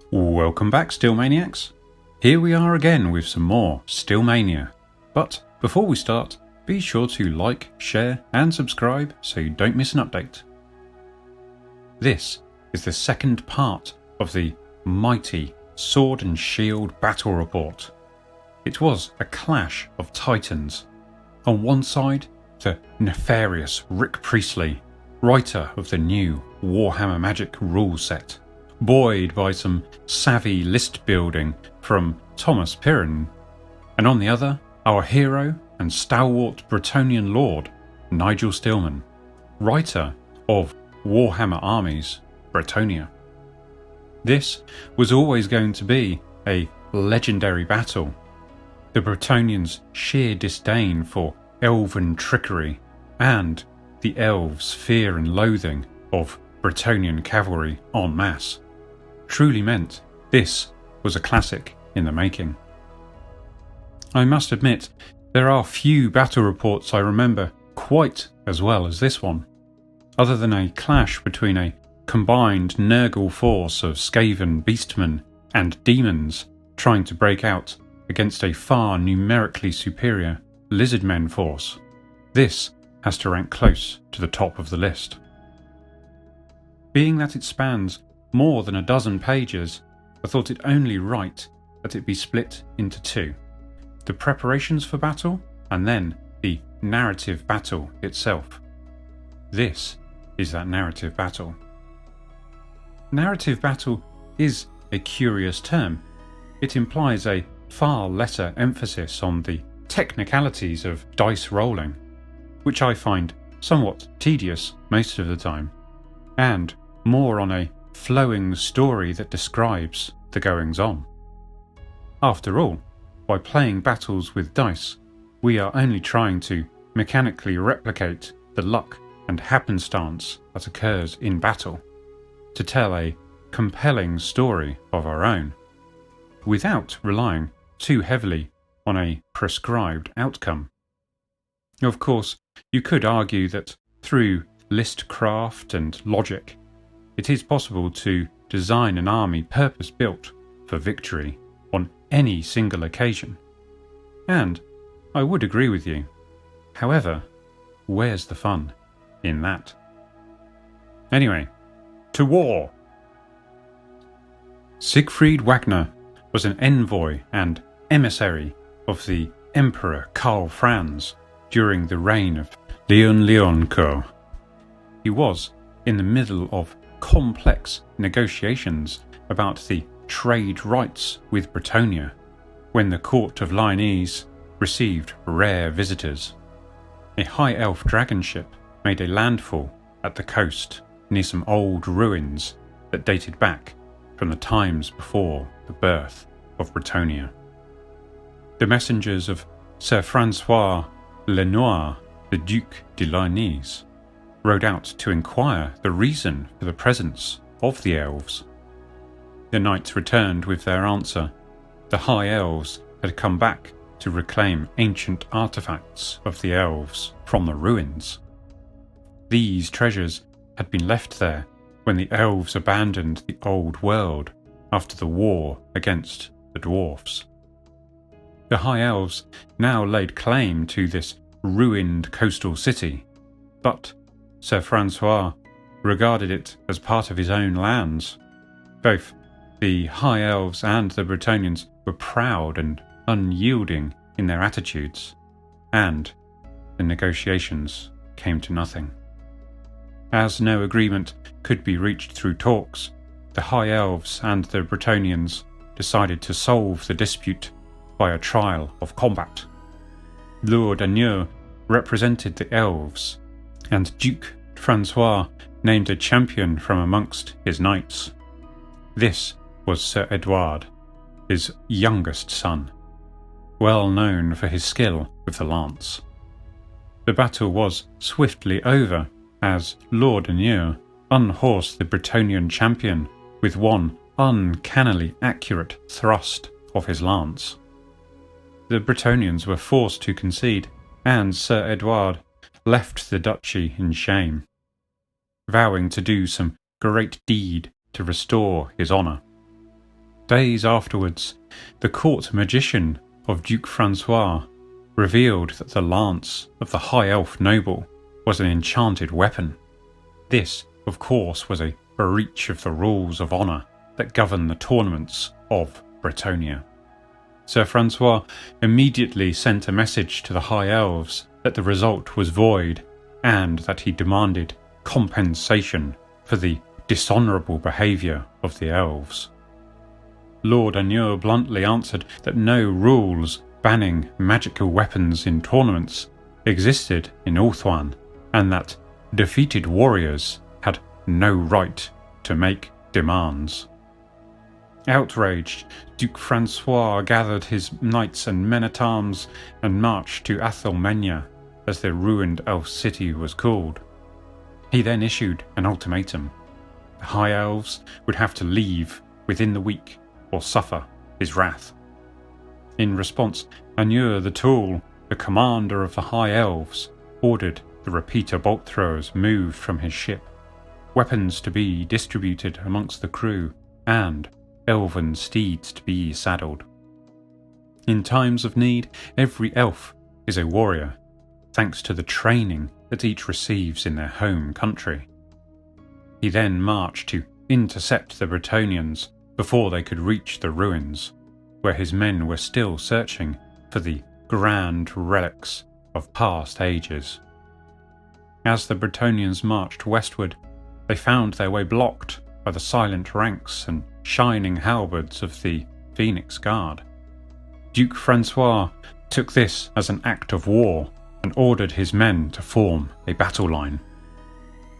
Welcome back, Stillmaniacs. Here we are again with some more Stillmania. But before we start, be sure to like, share and subscribe so you don't miss an update. This is the second part of the mighty Sword and Shield battle report. It was a clash of titans. On one side, the nefarious Rick Priestley, writer of the new Warhammer Magic rule set, buoyed by some savvy list building from Thomas Pirron, and on the other, our hero and stalwart Bretonnian lord, Nigel Stillman, writer of Warhammer Armies, Bretonnia. This was always going to be a legendary battle. The Bretonnians' sheer disdain for elven trickery and the elves' fear and loathing of Bretonnian cavalry en masse truly meant this was a classic in the making. I must admit, there are few battle reports I remember quite as well as this one, other than a clash between a combined Nergal force of Skaven beastmen and demons trying to break out against a far numerically superior lizardmen force. This has to rank close to the top of the list. Being that it spans more than a dozen pages, I thought it only right that it be split into two: the preparations for battle and then the narrative battle itself. This is that narrative battle. Narrative battle is a curious term. It implies a far lesser emphasis on the technicalities of dice rolling, which I find somewhat tedious most of the time, and more on a flowing story that describes the goings-on. After all, by playing battles with dice, we are only trying to mechanically replicate the luck and happenstance that occurs in battle, to tell a compelling story of our own, without relying too heavily on a prescribed outcome. Of course, you could argue that through list craft and logic, it is possible to design an army purpose-built for victory on any single occasion. And I would agree with you. However, where's the fun in that? Anyway, to war! Siegfried Wagner was an envoy and emissary of the Emperor Karl Franz during the reign of Leon Leoncoeur. He was in the middle of complex negotiations about the trade rights with Bretonnia when the Court of Lyonesse received rare visitors. A high elf dragon ship made a landfall at the coast near some old ruins that dated back from the times before the birth of Bretonnia. The messengers of Sir Francois Lenoir, the Duke de Lyonesse, rode out to inquire the reason for the presence of the elves. The knights returned with their answer. The high elves had come back to reclaim ancient artifacts of the elves from the ruins. These treasures had been left there when the elves abandoned the old world after the war against the dwarfs. The high elves now laid claim to this ruined coastal city, but Sir Francois regarded it as part of his own lands. Both the high elves and the Bretonnians were proud and unyielding in their attitudes, and the negotiations came to nothing. As no agreement could be reached through talks, the high elves and the Bretonnians decided to solve the dispute by a trial of combat. Lord Agneux represented the elves, and Duke Francois named a champion from amongst his knights. This was Sir Edward, his youngest son, well known for his skill with the lance. The battle was swiftly over as Lord Agneux unhorsed the Bretonnian champion with one uncannily accurate thrust of his lance. The Bretonnians were forced to concede, and Sir Edward left the duchy in shame, vowing to do some great deed to restore his honour. Days afterwards, the court magician of Duke Francois revealed that the lance of the high elf noble was an enchanted weapon. This, of course, was a breach of the rules of honour that govern the tournaments of Bretonnia. Sir Francois immediately sent a message to the High Elves that the result was void and that he demanded compensation for the dishonourable behaviour of the elves. Lord Anur bluntly answered that no rules banning magical weapons in tournaments existed in Ulthuan, and that defeated warriors had no right to make demands. Outraged, Duke Francois gathered his knights and men-at-arms and marched to Stillmania, as the ruined elf city was called. He then issued an ultimatum. The High Elves would have to leave within the week or suffer his wrath. In response, Anur the Tall, the commander of the High Elves, ordered the repeater bolt throwers moved from his ship, weapons to be distributed amongst the crew, and elven steeds to be saddled. In times of need, every elf is a warrior, thanks to the training that each receives in their home country. He then marched to intercept the Bretonnians before they could reach the ruins, where his men were still searching for the grand relics of past ages. As the Bretonnians marched westward, they found their way blocked by the silent ranks and shining halberds of the Phoenix Guard. Duke Francois took this as an act of war and ordered his men to form a battle line.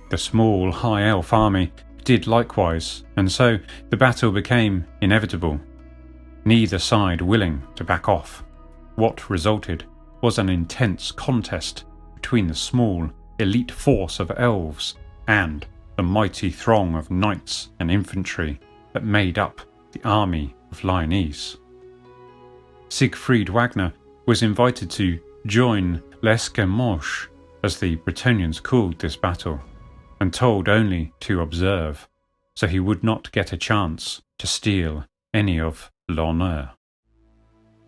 The small High Elf army did likewise, and so the battle became inevitable, neither side willing to back off. What resulted was an intense contest between the small, elite force of elves and the mighty throng of knights and infantry that made up the army of Lyonesse. Siegfried Wagner was invited to join l'Escamoche, as the Bretonnians called this battle, and told only to observe, so he would not get a chance to steal any of l'honneur.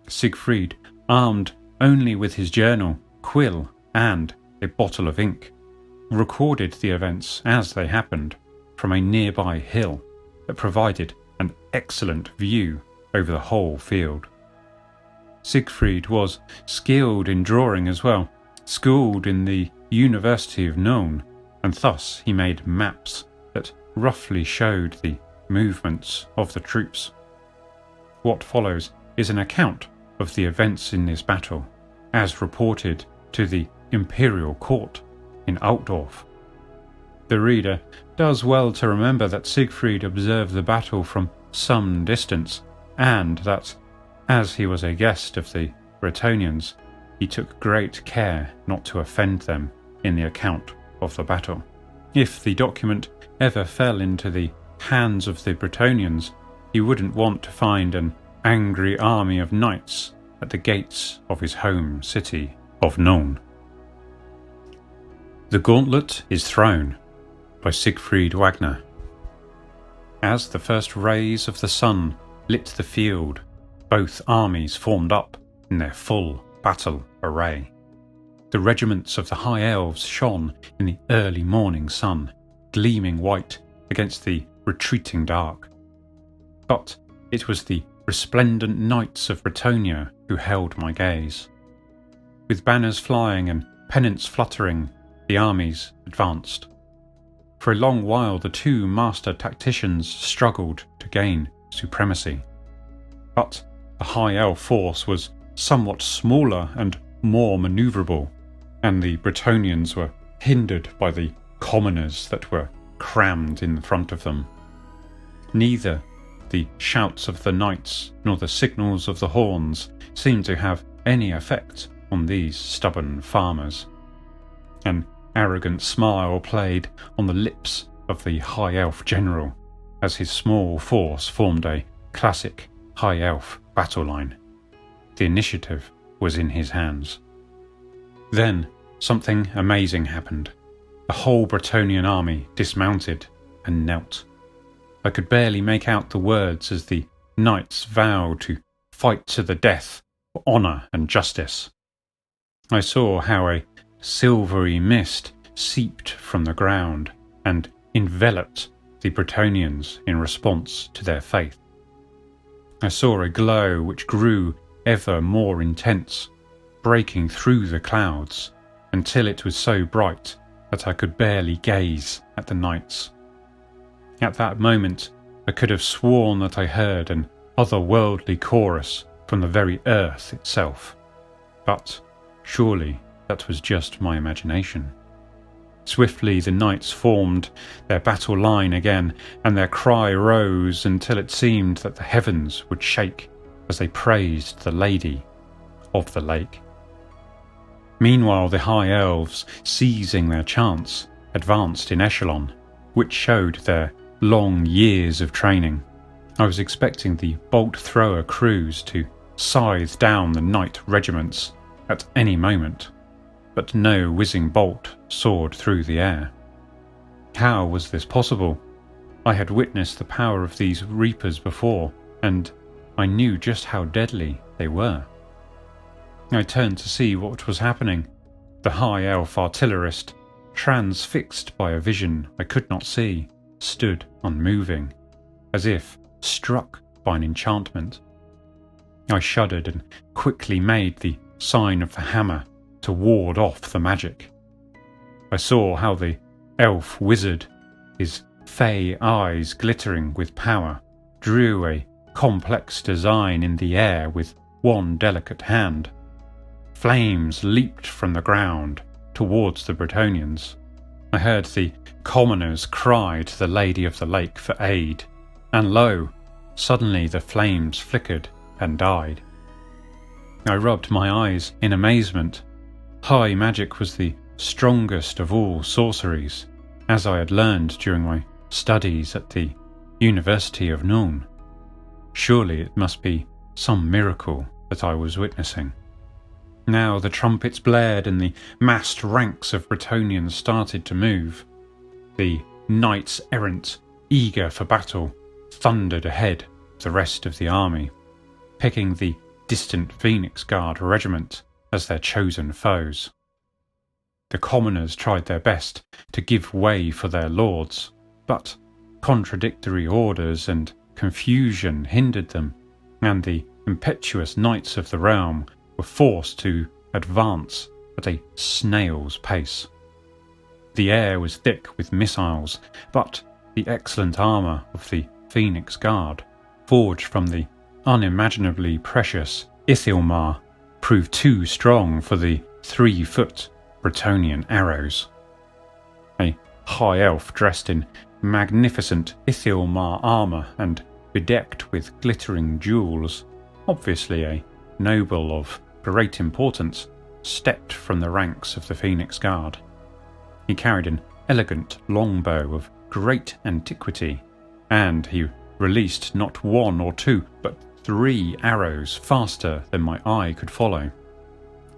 Siegfried, armed only with his journal, quill, and a bottle of ink, recorded the events as they happened from a nearby hill that provided an excellent view over the whole field. Siegfried was skilled in drawing as well, schooled in the University of Nuln, and thus he made maps that roughly showed the movements of the troops. What follows is an account of the events in this battle, as reported to the Imperial Court in Altdorf. The reader does well to remember that Siegfried observed the battle from some distance, and that, as he was a guest of the Bretonnians, he took great care not to offend them in the account of the battle. If the document ever fell into the hands of the Bretonnians, he wouldn't want to find an angry army of knights at the gates of his home city of Nuln. The Gauntlet is Thrown by Siegfried Wagner. As the first rays of the sun lit the field, both armies formed up in their full battle array. The regiments of the High Elves shone in the early morning sun, gleaming white against the retreating dark. But it was the resplendent knights of Bretonnia who held my gaze. With banners flying and pennants fluttering, the armies advanced. For a long while the two master tacticians struggled to gain supremacy. But the High Elf force was somewhat smaller and more manoeuvrable, and the Bretonnians were hindered by the commoners that were crammed in front of them. Neither the shouts of the knights nor the signals of the horns seemed to have any effect on these stubborn farmers. An arrogant smile played on the lips of the High Elf general as his small force formed a classic High Elf battle line. The initiative was in his hands. Then something amazing happened. The whole Bretonnian army dismounted and knelt. I could barely make out the words as the knights vowed to fight to the death for honour and justice. I saw how a silvery mist seeped from the ground and enveloped the Bretonnians in response to their faith. I saw a glow which grew ever more intense, breaking through the clouds until it was so bright that I could barely gaze at the knights. At that moment, I could have sworn that I heard an otherworldly chorus from the very earth itself. But surely that was just my imagination. Swiftly the knights formed their battle line again, and their cry rose until it seemed that the heavens would shake as they praised the Lady of the Lake. Meanwhile the High Elves, seizing their chance, advanced in echelon, which showed their long years of training. I was expecting the bolt-thrower crews to scythe down the knight regiments at any moment, but no whizzing bolt soared through the air. How was this possible? I had witnessed the power of these reapers before, and I knew just how deadly they were. I turned to see what was happening. The high elf artillerist, transfixed by a vision I could not see, stood unmoving, as if struck by an enchantment. I shuddered and quickly made the sign of the hammer to ward off the magic. I saw how the elf wizard, his fey eyes glittering with power, drew a complex design in the air with one delicate hand. Flames leaped from the ground towards the Bretonnians. I heard the commoners cry to the Lady of the Lake for aid, and lo, suddenly the flames flickered and died. I rubbed my eyes in amazement. High magic was the strongest of all sorceries, as I had learned during my studies at the University of Nuln. Surely it must be some miracle that I was witnessing. Now the trumpets blared and the massed ranks of Bretonnians started to move. The knights errant, eager for battle, thundered ahead of the rest of the army, picking the distant Phoenix Guard regiment as their chosen foes. The commoners tried their best to give way for their lords, but contradictory orders and confusion hindered them, and the impetuous knights of the realm were forced to advance at a snail's pace. The air was thick with missiles, but the excellent armour of the Phoenix Guard, forged from the unimaginably precious Ithilmar, proved too strong for the 3-foot Bretonnian arrows. A high elf dressed in magnificent Ithilmar armour and bedecked with glittering jewels, obviously a noble of great importance, stepped from the ranks of the Phoenix Guard. He carried an elegant longbow of great antiquity, and he released not 1 or 2, but 3 arrows faster than my eye could follow.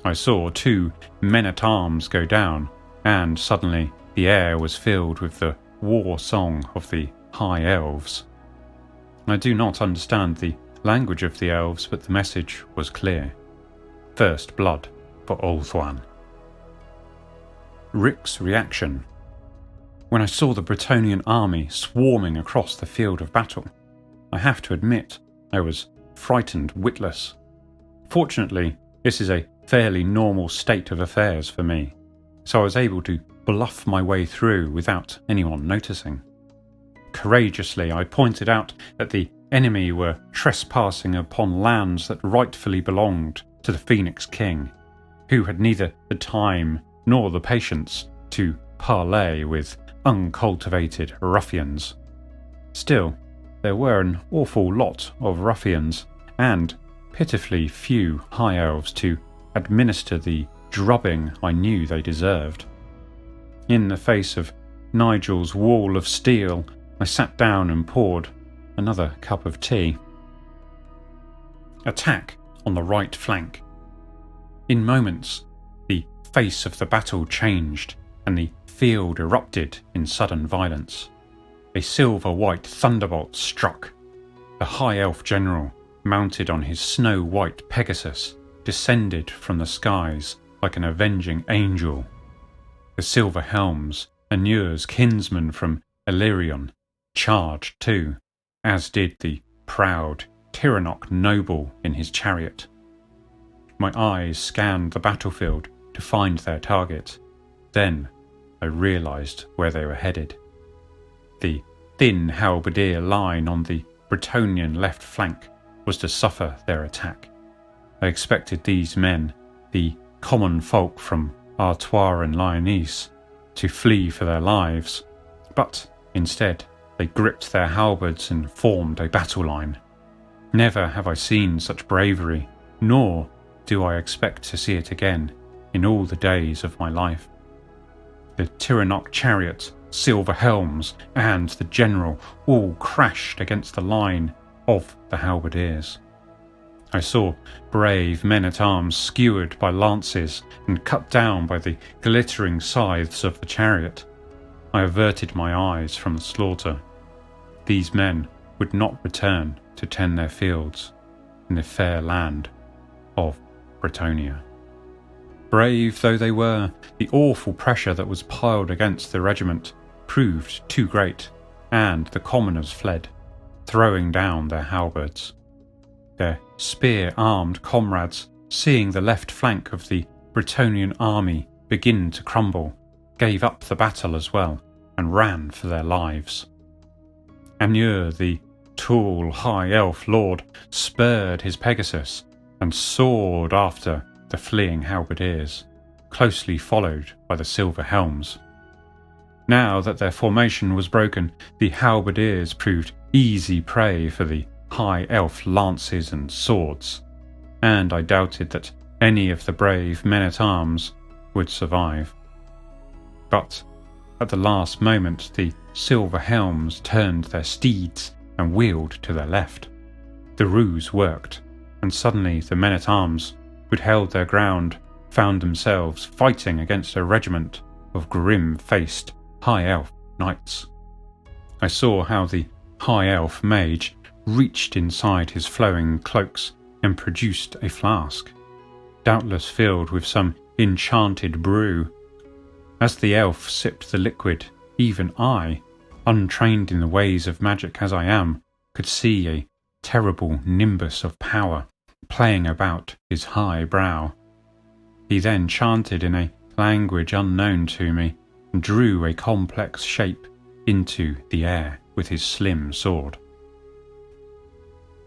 I saw 2 men-at-arms go down, and suddenly the air was filled with the war song of the High Elves. I do not understand the language of the elves, but the message was clear. First blood for Ulthuan. Rick's reaction. When I saw the Bretonnian army swarming across the field of battle, I have to admit I was frightened witless. Fortunately, this is a fairly normal state of affairs for me, so I was able to bluff my way through without anyone noticing. Courageously, I pointed out that the enemy were trespassing upon lands that rightfully belonged to the Phoenix King, who had neither the time nor the patience to parley with uncultivated ruffians. Still, there were an awful lot of ruffians, and pitifully few high elves to administer the drubbing I knew they deserved. In the face of Nigel's wall of steel, I sat down and poured another cup of tea. Attack on the right flank. In moments, the face of the battle changed, and the field erupted in sudden violence. A silver-white thunderbolt struck. The High Elf General, mounted on his snow-white Pegasus, descended from the skies like an avenging angel. The Silver Helms, Anur's kinsman from Illyrion, charged too, as did the proud Tiranoc noble in his chariot. My eyes scanned the battlefield to find their target. Then I realised where they were headed. The thin halberdier line on the Bretonnian left flank was to suffer their attack. I expected these men, the common folk from Artois and Lyonesse, to flee for their lives, but instead they gripped their halberds and formed a battle line. Never have I seen such bravery, nor do I expect to see it again in all the days of my life. The Tiranoc chariot, Silver Helms, and the General all crashed against the line of the halberdiers. I saw brave men-at-arms skewered by lances and cut down by the glittering scythes of the chariot. I averted my eyes from the slaughter. These men would not return to tend their fields in the fair land of Bretonnia. Brave though they were, the awful pressure that was piled against the regiment proved too great, and the commoners fled, throwing down their halberds. Their spear-armed comrades, seeing the left flank of the Bretonnian army begin to crumble, gave up the battle as well and ran for their lives. Anur, the tall high elf lord, spurred his Pegasus and soared after the fleeing halberdiers, closely followed by the Silver Helms. Now that their formation was broken, the halberdiers proved easy prey for the high elf lances and swords, and I doubted that any of the brave men-at-arms would survive. But at the last moment the Silver Helms turned their steeds and wheeled to their left. The ruse worked, and suddenly the men-at-arms who'd held their ground found themselves fighting against a regiment of grim-faced high elf knights. I saw how the high elf mage reached inside his flowing cloaks and produced a flask, doubtless filled with some enchanted brew. As the elf sipped the liquid, even I, untrained in the ways of magic as I am, could see a terrible nimbus of power playing about his high brow. He then chanted in a language unknown to me and drew a complex shape into the air with his slim sword.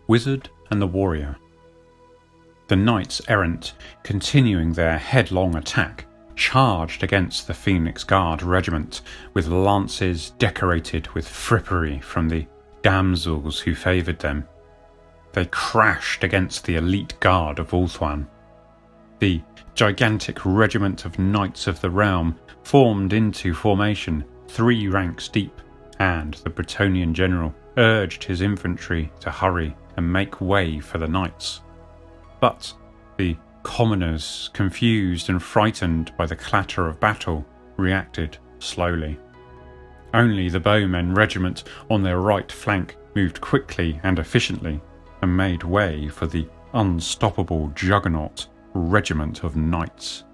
Wizard and the Warrior. The knights errant, continuing their headlong attack, charged against the Phoenix Guard regiment with lances decorated with frippery from the damsels who favoured them. They crashed against the elite guard of Ulthuan. The gigantic regiment of Knights of the Realm formed into formation 3 ranks deep, and the Bretonnian general urged his infantry to hurry and make way for the knights. But the commoners, confused and frightened by the clatter of battle, reacted slowly. Only the bowmen regiment on their right flank moved quickly and efficiently and made way for the unstoppable juggernaut regiment of knights.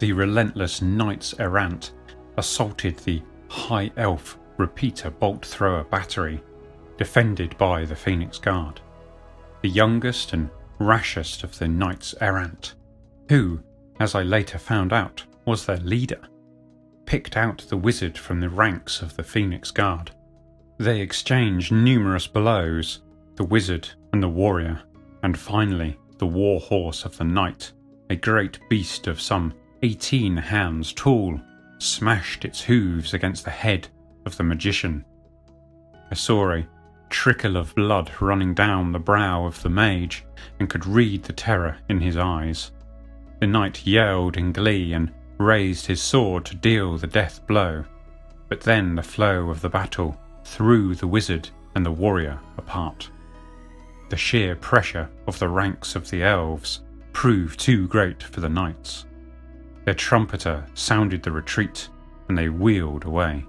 The relentless knights errant assaulted the high elf repeater bolt thrower battery, defended by the Phoenix Guard. The youngest and rashest of the knights errant, who, as I later found out, was their leader, picked out the wizard from the ranks of the Phoenix Guard. They exchanged numerous blows, the wizard and the warrior, and finally the war horse of the knight, a great beast of some 18 hands tall, smashed its hooves against the head of the magician. I saw a trickle of blood running down the brow of the mage and could read the terror in his eyes. The knight yelled in glee and raised his sword to deal the death blow, but then the flow of the battle threw the wizard and the warrior apart. The sheer pressure of the ranks of the elves proved too great for the knights. Their trumpeter sounded the retreat, and they wheeled away.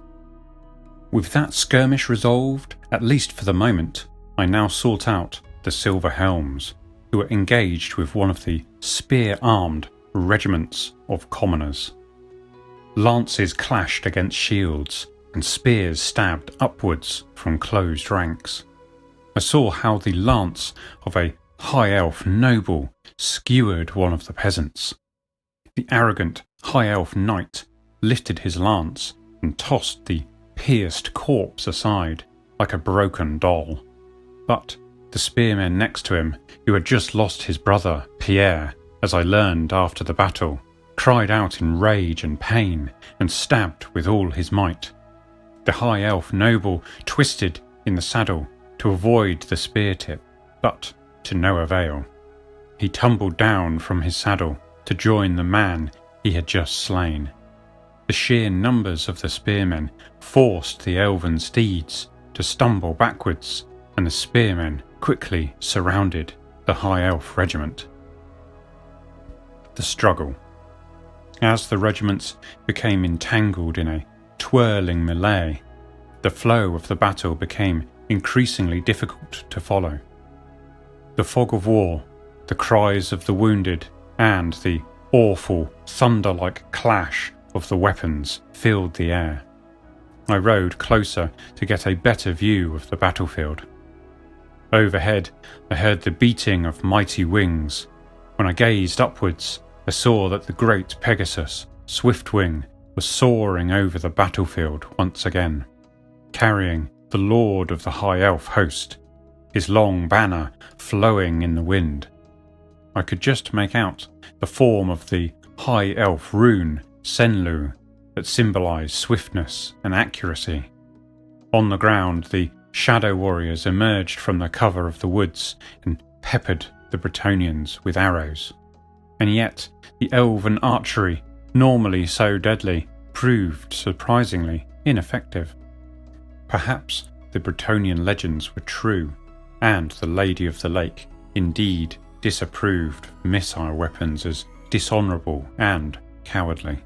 With that skirmish resolved, at least for the moment, I now sought out the Silver Helms, who were engaged with one of the spear-armed regiments of commoners. Lances clashed against shields, and spears stabbed upwards from closed ranks. I saw how the lance of a high elf noble skewered one of the peasants. The arrogant high elf knight lifted his lance and tossed the pierced corpse aside like a broken doll. But the spearmen next to him, who had just lost his brother, Pierre, as I learned after the battle, cried out in rage and pain and stabbed with all his might. The high elf noble twisted in the saddle to avoid the spear tip, but to no avail. He tumbled down from his saddle to join the man he had just slain. The sheer numbers of the spearmen forced the elven steeds to stumble backwards, and the spearmen quickly surrounded the high elf regiment. The struggle. As the regiments became entangled in a twirling melee, the flow of the battle became increasingly difficult to follow. The fog of war, the cries of the wounded, and the awful thunder-like clash of the weapons filled the air. I rode closer to get a better view of the battlefield. Overhead, I heard the beating of mighty wings. When I gazed upwards, I saw that the great Pegasus, Swiftwing, was soaring over the battlefield once again, carrying the lord of the high elf host, his long banner flowing in the wind. I could just make out the form of the high elf rune, Senlu, that symbolized swiftness and accuracy. On the ground, the shadow warriors emerged from the cover of the woods and peppered the Bretonnians with arrows. And yet, the elven archery, normally so deadly, proved surprisingly ineffective. Perhaps the Bretonnian legends were true, and the Lady of the Lake indeed disapproved missile weapons as dishonourable and cowardly.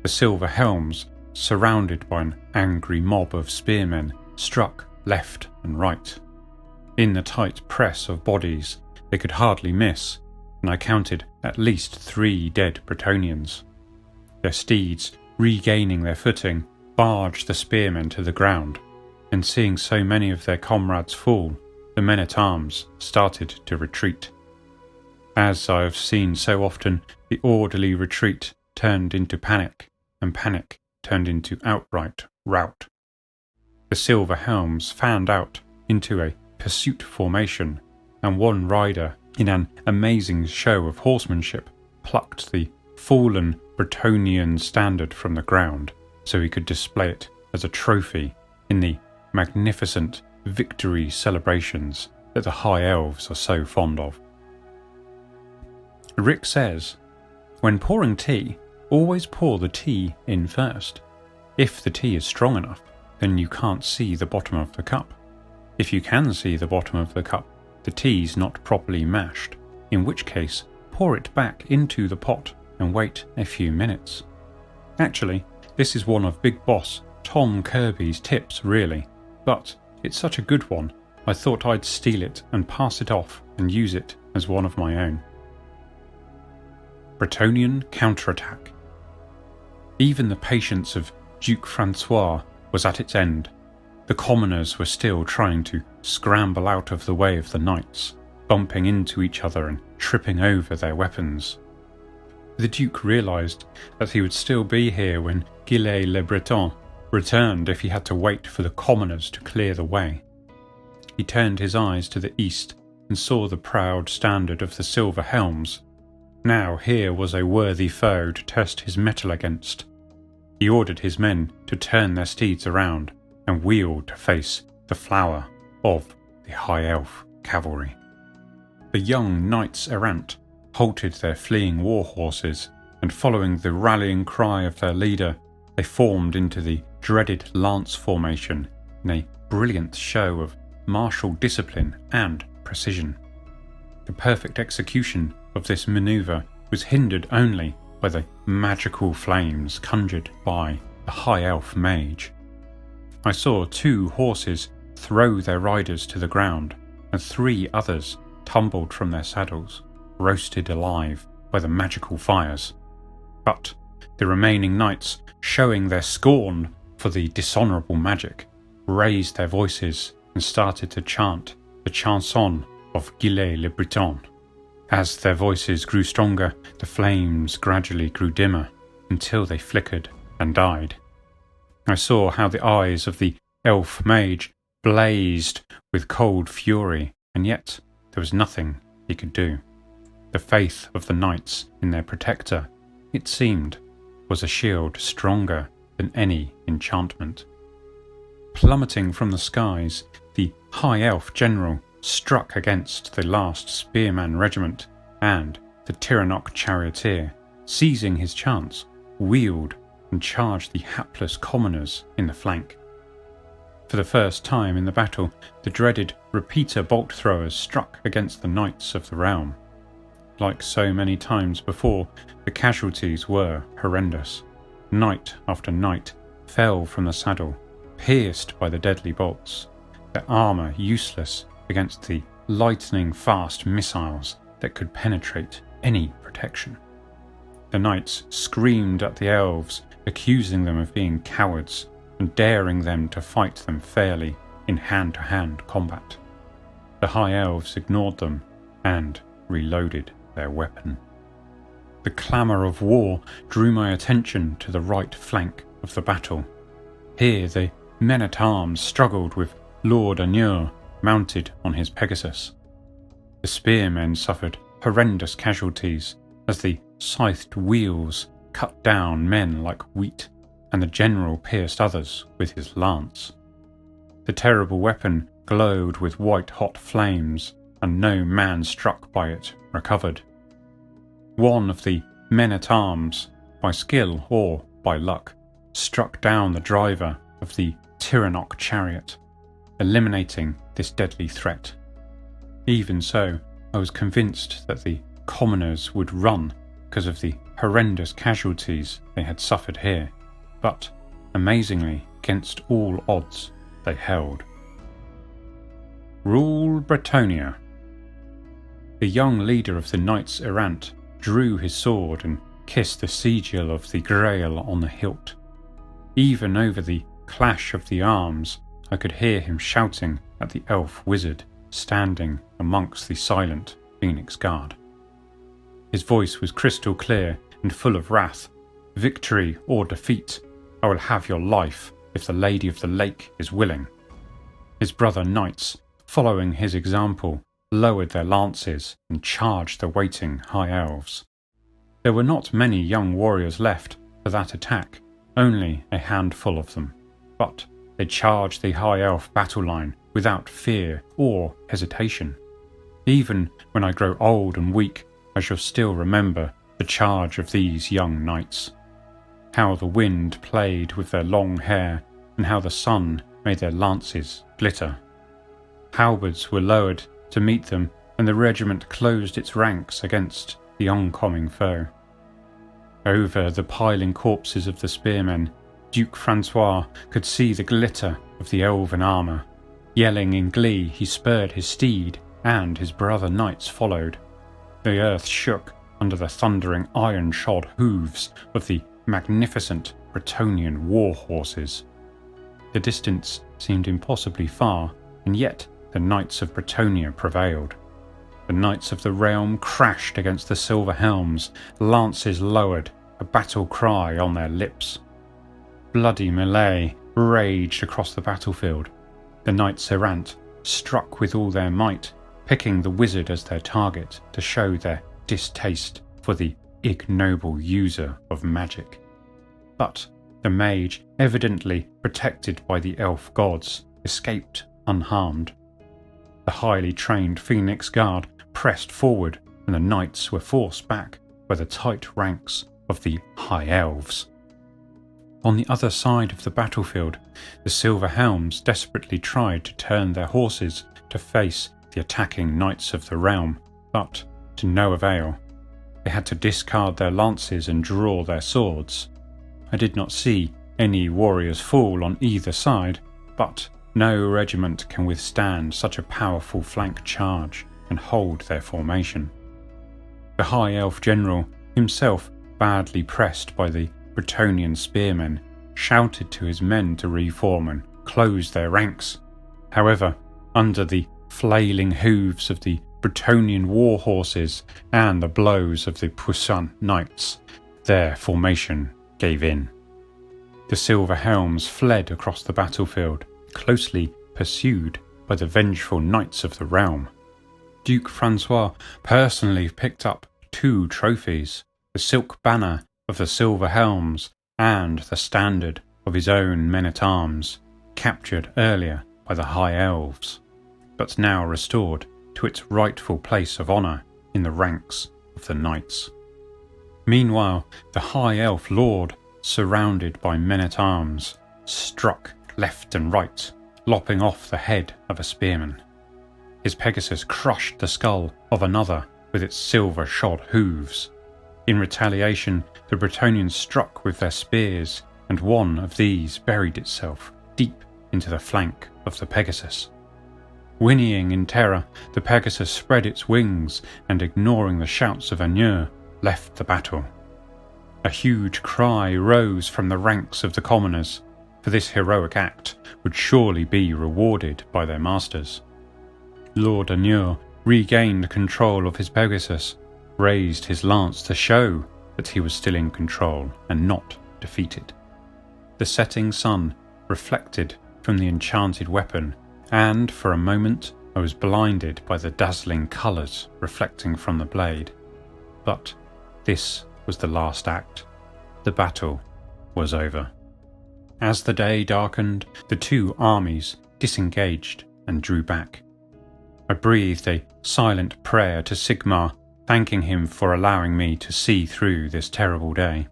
The Silver Helms, surrounded by an angry mob of spearmen, struck left and right. In the tight press of bodies, they could hardly miss, and I counted at least 3 dead Bretonnians. Their steeds, regaining their footing, barged the spearmen to the ground, and seeing so many of their comrades fall, the men-at-arms started to retreat. As I have seen so often, the orderly retreat turned into panic, and panic turned into outright rout. The Silver Helms fanned out into a pursuit formation, and one rider, in an amazing show of horsemanship, plucked the fallen Bretonnian standard from the ground so he could display it as a trophy in the magnificent victory celebrations that the High Elves are so fond of. Rick says, "When pouring tea, always pour the tea in first. If the tea is strong enough, then you can't see the bottom of the cup. If you can see the bottom of the cup, the tea's not properly mashed, in which case pour it back into the pot and wait a few minutes." Actually, this is one of Big Boss Tom Kirby's tips really, but it's such a good one, I thought I'd steal it and pass it off and use it as one of my own. Bretonnian counterattack. Even the patience of Duke Francois was at its end. The commoners were still trying to scramble out of the way of the knights, bumping into each other and tripping over their weapons. The Duke realised that he would still be here when Gilles le Breton returned if he had to wait for the commoners to clear the way. He turned his eyes to the east and saw the proud standard of the Silver Helms. Now here was a worthy foe to test his mettle against. He ordered his men to turn their steeds around and wheel to face the flower of the High Elf cavalry. The young knights errant halted their fleeing war horses, and following the rallying cry of their leader, they formed into the dreaded lance formation in a brilliant show of martial discipline and precision. The perfect execution of this manoeuvre was hindered only by the magical flames conjured by the High Elf mage. I saw 2 horses throw their riders to the ground, and 3 others tumbled from their saddles, roasted alive by the magical fires. But the remaining knights, showing their scorn for the dishonourable magic, raised their voices and started to chant the chanson of Gilles le Breton. As their voices grew stronger, the flames gradually grew dimmer until they flickered and died. I saw how the eyes of the elf mage blazed with cold fury, and yet there was nothing he could do. The faith of the knights in their protector, it seemed, was a shield stronger than any enchantment. Plummeting from the skies, the high elf general struck against the last spearman regiment, and the Tyrannoc charioteer, seizing his chance, wheeled and charged the hapless commoners in the flank. For the first time in the battle, the dreaded repeater bolt throwers struck against the knights of the realm. Like so many times before, the casualties were horrendous. Knight after knight fell from the saddle, pierced by the deadly bolts, their armour useless against the lightning-fast missiles that could penetrate any protection. The knights screamed at the elves, accusing them of being cowards and daring them to fight them fairly in hand-to-hand combat. The high elves ignored them and reloaded their weapon. The clamour of war drew my attention to the right flank of the battle. Here the men-at-arms struggled with Lord Anur mounted on his Pegasus. The spearmen suffered horrendous casualties as the scythed wheels cut down men like wheat, and the general pierced others with his lance. The terrible weapon glowed with white-hot flames, and no man struck by it recovered. One of the men-at-arms, by skill or by luck, struck down the driver of the Tyrannoc chariot, eliminating this deadly threat. Even so, I was convinced that the commoners would run because of the horrendous casualties they had suffered here, but, amazingly, against all odds, they held. Rule Bretonnia. The young leader of the Knights Errant drew his sword and kissed the sigil of the Grail on the hilt. Even over the clash of the arms, I could hear him shouting at the elf wizard standing amongst the silent Phoenix Guard. His voice was crystal clear and full of wrath. Victory or defeat, I will have your life if the Lady of the Lake is willing. His brother knights, following his example, lowered their lances and charged the waiting high elves. There were not many young warriors left for that attack, only a handful of them, but they charged the high elf battle line without fear or hesitation. Even when I grow old and weak, I shall still remember the charge of these young knights. How the wind played with their long hair, and how the sun made their lances glitter. Halberds were lowered to meet them, and the regiment closed its ranks against the oncoming foe. Over the piling corpses of the spearmen, Duke Francois could see the glitter of the elven armour. Yelling in glee, he spurred his steed, and his brother knights followed. The earth shook under the thundering iron-shod hooves of the magnificent Bretonnian war horses. The distance seemed impossibly far, and yet the knights of Bretonnia prevailed. The knights of the realm crashed against the silver helms, lances lowered, a battle cry on their lips. Bloody melee raged across the battlefield. The knights errant struck with all their might, picking the wizard as their target to show their distaste for the ignoble user of magic. But the mage, evidently protected by the elf gods, escaped unharmed. The highly trained Phoenix Guard pressed forward, and the knights were forced back by the tight ranks of the High Elves. On the other side of the battlefield, the Silver Helms desperately tried to turn their horses to face the attacking Knights of the Realm, but to no avail. They had to discard their lances and draw their swords. I did not see any warriors fall on either side, but No regiment can withstand such a powerful flank charge and hold their formation. The High Elf general, himself badly pressed by the Bretonnian spearmen, shouted to his men to reform and close their ranks. However, under the flailing hooves of the Bretonnian war horses and the blows of the puissant knights, their formation gave in. The silver helms fled across the battlefield, closely pursued by the vengeful knights of the realm. Duke Francois personally picked up 2 trophies, the silk banner of the silver helms and the standard of his own men-at-arms, captured earlier by the High Elves, but now restored to its rightful place of honour in the ranks of the knights. Meanwhile, the High Elf Lord, surrounded by men-at-arms, struck left and right, lopping off the head of a spearman. His Pegasus crushed the skull of another with its silver-shod hooves. In retaliation, the Bretonnians struck with their spears, and one of these buried itself deep into the flank of the Pegasus. Whinnying in terror, the Pegasus spread its wings and, ignoring the shouts of Anur, left the battle. A huge cry rose from the ranks of the commoners, for this heroic act would surely be rewarded by their masters. Lord Anur regained control of his Pegasus, raised his lance to show that he was still in control and not defeated. The setting sun reflected from the enchanted weapon, and for a moment I was blinded by the dazzling colours reflecting from the blade. But this was the last act. The battle was over. As the day darkened, the 2 armies disengaged and drew back. I breathed a silent prayer to Sigmar, thanking him for allowing me to see through this terrible day.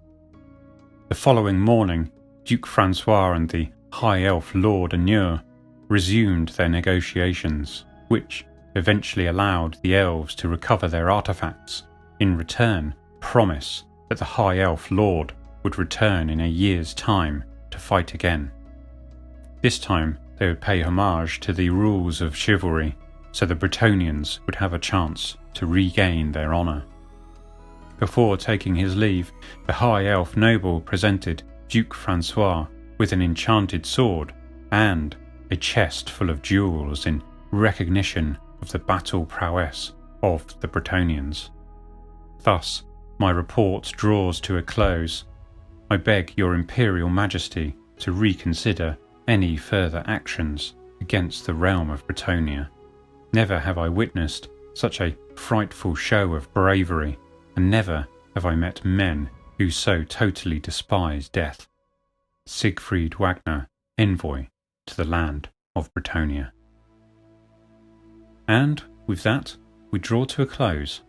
The following morning, Duke Francois and the High Elf Lord Anur resumed their negotiations, which eventually allowed the elves to recover their artifacts, in return promise that the High Elf Lord would return in a year's time to fight again. This time they would pay homage to the rules of chivalry, so the Bretonnians would have a chance to regain their honour. Before taking his leave, the High Elf noble presented Duke Francois with an enchanted sword and a chest full of jewels in recognition of the battle prowess of the Bretonnians. Thus, my report draws to a close. I beg your Imperial Majesty to reconsider any further actions against the realm of Bretonnia. Never have I witnessed such a frightful show of bravery, and never have I met men who so totally despise death. Siegfried Wagner, Envoy to the land of Bretonnia. And with that, we draw to a close.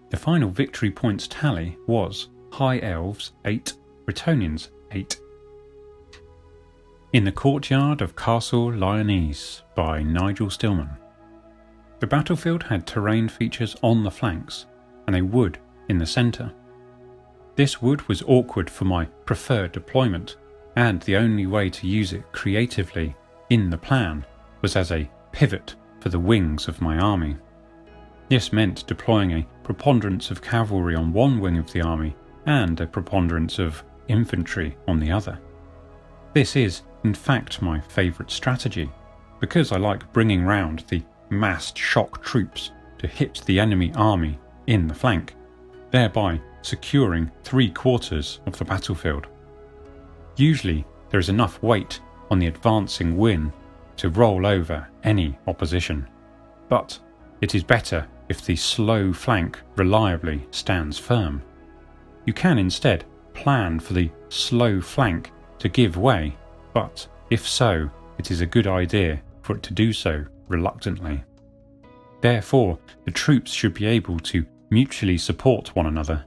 The final victory points tally was High Elves 8, Bretonnians 8. In the Courtyard of Castle Lyonesse by Nigel Stillman. The battlefield had terrain features on the flanks and a wood in the centre. This wood was awkward for my preferred deployment, and the only way to use it creatively in the plan was as a pivot for the wings of my army. This meant deploying a preponderance of cavalry on one wing of the army and a preponderance of infantry on the other. This is, in fact, my favourite strategy, because I like bringing round the massed shock troops to hit the enemy army in the flank, thereby securing 3/4 of the battlefield. Usually there is enough weight on the advancing wing to roll over any opposition, but it is better if the slow flank reliably stands firm. You can instead plan for the slow flank to give way, but if so, it is a good idea for it to do so reluctantly. Therefore, the troops should be able to mutually support one another.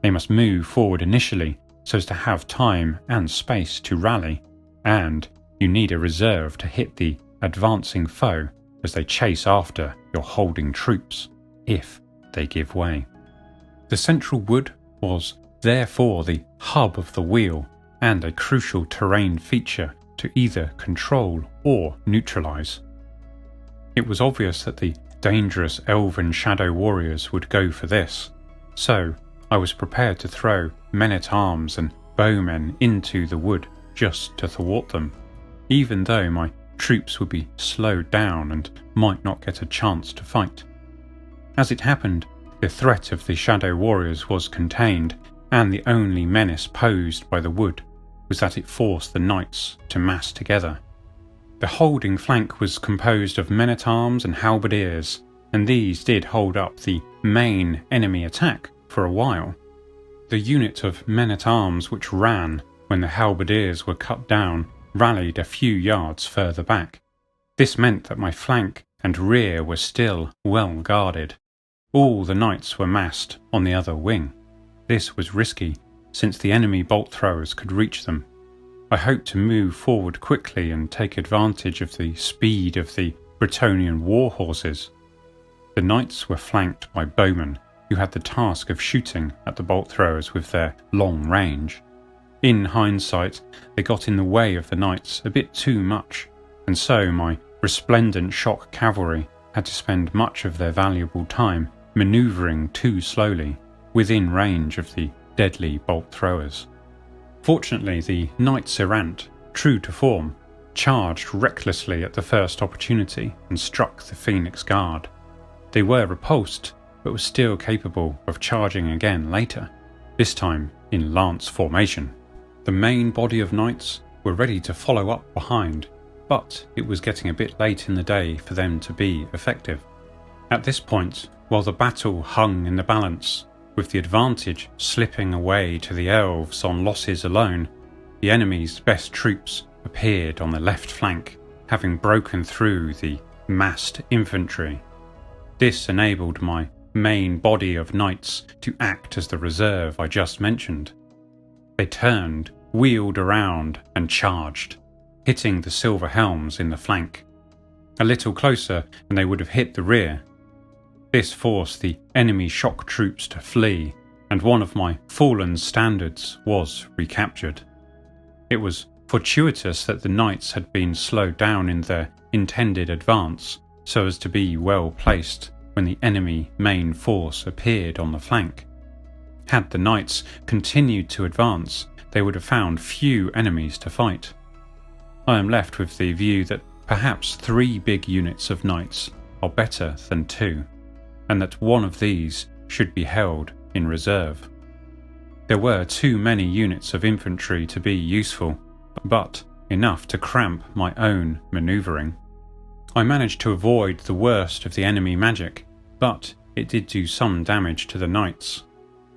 They must move forward initially so as to have time and space to rally, and you need a reserve to hit the advancing foe as they chase after your holding troops, if they give way. The central wood was therefore the hub of the wheel and a crucial terrain feature to either control or neutralise. It was obvious that the dangerous elven shadow warriors would go for this, so I was prepared to throw men-at-arms and bowmen into the wood just to thwart them, even though my troops would be slowed down and might not get a chance to fight. As it happened, the threat of the shadow warriors was contained, and the only menace posed by the wood was that it forced the knights to mass together. The holding flank was composed of men-at-arms and halberdiers, and these did hold up the main enemy attack for a while. The unit of men-at-arms which ran when the halberdiers were cut down rallied a few yards further back. This meant that my flank and rear were still well guarded. All the knights were massed on the other wing. This was risky, since the enemy bolt throwers could reach them. I hoped to move forward quickly and take advantage of the speed of the Bretonnian war horses. The knights were flanked by bowmen, who had the task of shooting at the bolt throwers with their long range. In hindsight, they got in the way of the knights a bit too much, and so my resplendent shock cavalry had to spend much of their valuable time manoeuvring too slowly within range of the deadly bolt throwers. Fortunately, the knights errant, true to form, charged recklessly at the first opportunity and struck the Phoenix Guard. They were repulsed, but were still capable of charging again later, this time in lance formation. The main body of knights were ready to follow up behind, but it was getting a bit late in the day for them to be effective. At this point, while the battle hung in the balance, with the advantage slipping away to the elves on losses alone, the enemy's best troops appeared on the left flank, having broken through the massed infantry. This enabled my main body of knights to act as the reserve I just mentioned. They turned, wheeled around and charged, hitting the silver helms in the flank. A little closer and they would have hit the rear. This forced the enemy shock troops to flee, and one of my fallen standards was recaptured. It was fortuitous that the knights had been slowed down in their intended advance so as to be well placed when the enemy main force appeared on the flank. Had the knights continued to advance, they would have found few enemies to fight. I am left with the view that perhaps 3 big units of knights are better than 2, and that one of these should be held in reserve. There were too many units of infantry to be useful, but enough to cramp my own manoeuvring. I managed to avoid the worst of the enemy magic, but it did do some damage to the knights.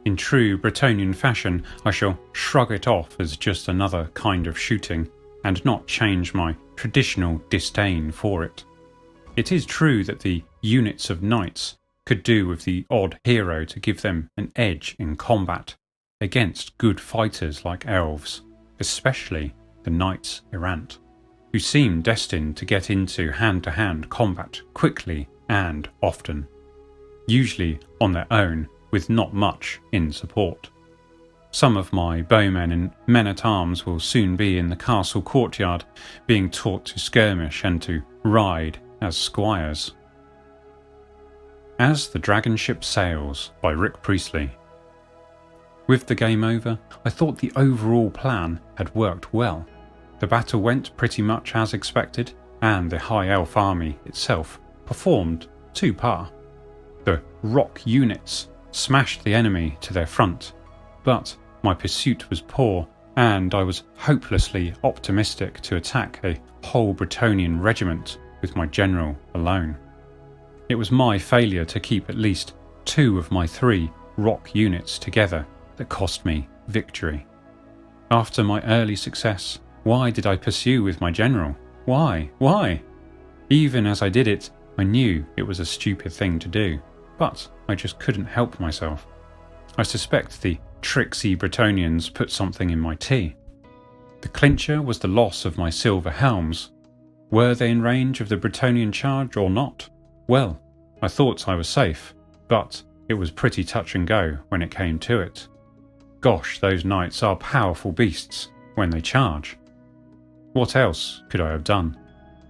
In true Bretonnian fashion, I shall shrug it off as just another kind of shooting, and not change my traditional disdain for it. It is true that the units of knights could do with the odd hero to give them an edge in combat against good fighters like elves, especially the knights errant, who seem destined to get into hand-to-hand combat quickly and often, usually on their own with not much in support. Some of my bowmen and men-at-arms will soon be in the castle courtyard, being taught to skirmish and to ride as squires. As the Dragonship Sails by Rick Priestley. With the game over, I thought the overall plan had worked well. The battle went pretty much as expected, and the High Elf army itself performed to par. The rock units smashed the enemy to their front, but my pursuit was poor, and I was hopelessly optimistic to attack a whole Bretonnian regiment with my general alone. It was my failure to keep at least 2 of my 3 rock units together that cost me victory. After my early success, why did I pursue with my general? Why? Even as I did it, I knew it was a stupid thing to do, but I just couldn't help myself. I suspect the tricksy Bretonnians put something in my tea. The clincher was the loss of my silver helms. Were they in range of the Bretonnian charge or not? Well, I thought I was safe, but it was pretty touch and go when it came to it. Gosh, those knights are powerful beasts when they charge. What else could I have done?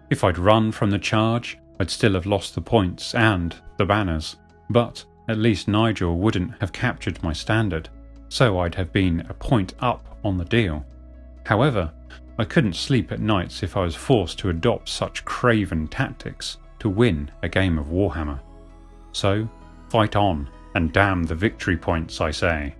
If I'd run from the charge, I'd still have lost the points and the banners, but at least Nigel wouldn't have captured my standard, so I'd have been a point up on the deal. However, I couldn't sleep at nights if I was forced to adopt such craven tactics to win a game of Warhammer. So, fight on, and damn the victory points, I say.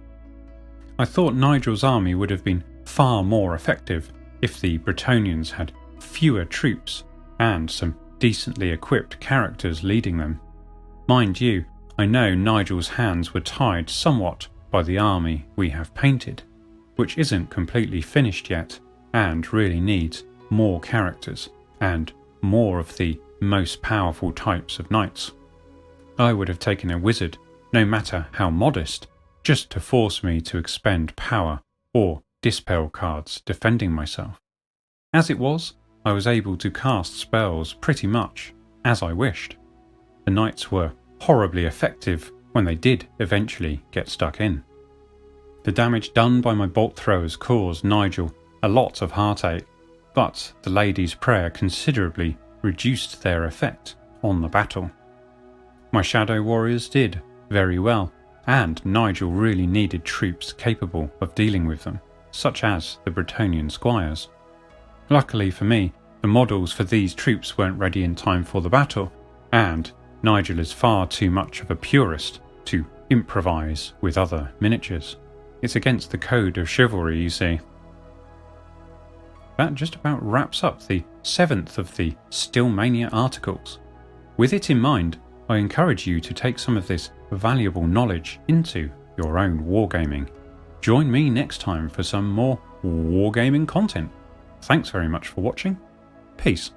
I thought Nigel's army would have been far more effective if the Bretonnians had fewer troops and some decently equipped characters leading them. Mind you, I know Nigel's hands were tied somewhat by the army we have painted, which isn't completely finished yet and really needs more characters and more of the most powerful types of knights. I would have taken a wizard, no matter how modest, just to force me to expend power or dispel cards defending myself. As it was, I was able to cast spells pretty much as I wished. The knights were horribly effective when they did eventually get stuck in. The damage done by my bolt throwers caused Nigel a lot of heartache, but the Lady's Prayer considerably reduced their effect on the battle. My Shadow Warriors did very well, and Nigel really needed troops capable of dealing with them, such as the Bretonnian squires. Luckily for me, the models for these troops weren't ready in time for the battle, and Nigel is far too much of a purist to improvise with other miniatures. It's against the code of chivalry, you see. That just about wraps up the 7th of the Stillmania articles. With it in mind, I encourage you to take some of this valuable knowledge into your own wargaming. Join me next time for some more wargaming content. Thanks very much for watching. Peace.